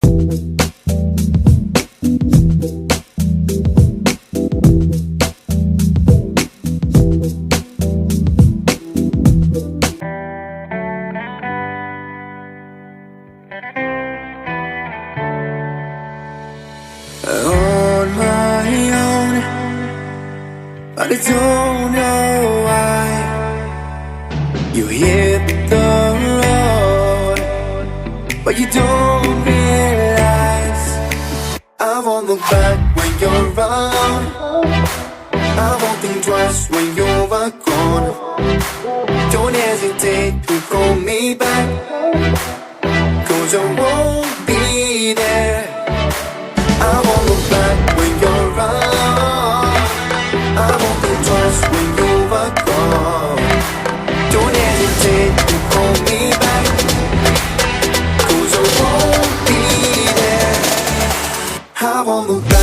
On my own, but I don't know why. You hit the road, but you don't realize I won't look back when you're around. I won't think twice when you're gone. Don't hesitate to call me back, 'cause I won't be there. I won't look back when you're around. I won't think twice when you're gone. Don't hesitate to call me back, 'cause I won't be there. I won't look back.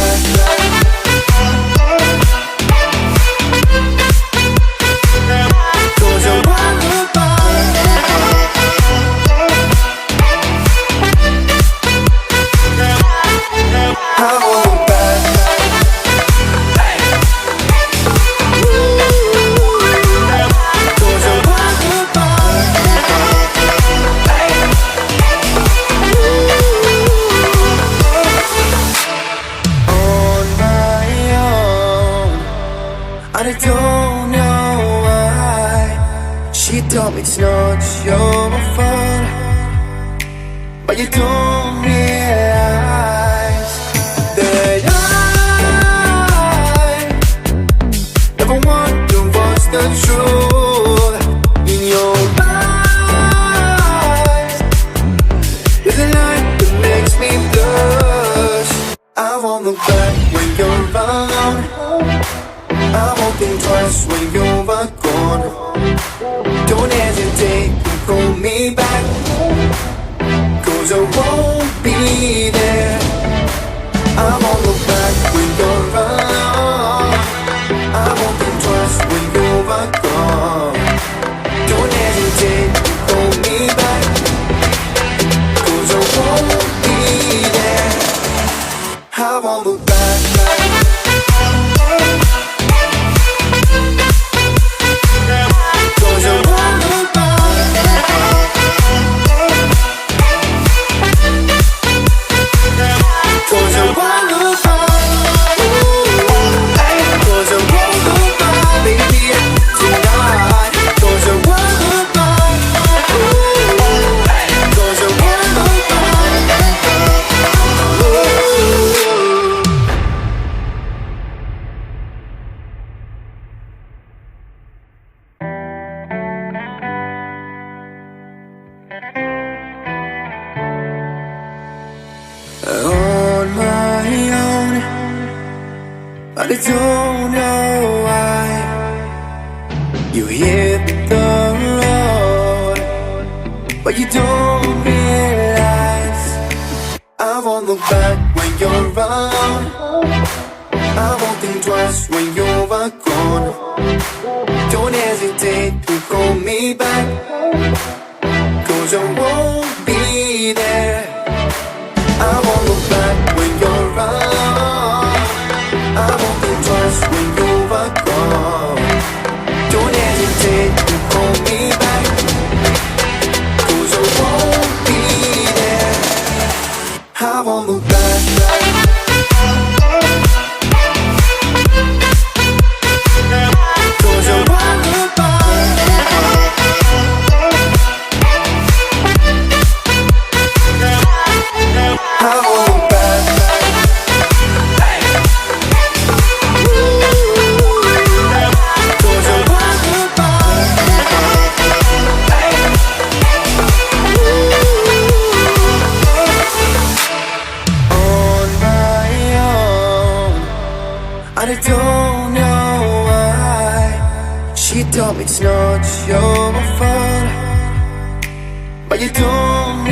I don't know why. She told me it's not your fault, but you don't realize that I never wonder what's the truth in your eyes. There's a light that makes me blush. I won't look back when you're around. I won't think twice when you're gone. Don't hesitate to call me back, 'cause I won't be there. I won't look back when you're around. I won't think twice when you're gone. Don't hesitate to call me back, 'cause I won't be there. I won't look back. On my own, but I don't know why. You hit the road, but you don't realize I won't look back when you're around. I won't think twice when you're gone. Don't hesitate to call me back, 'cause I won't be there. I won't look back when you're around. I won't think twice when you're gone. Don't hesitate to call me back, 'cause I won't be there. I won't look back. I don't know why. She told me it's not your fault, but you don't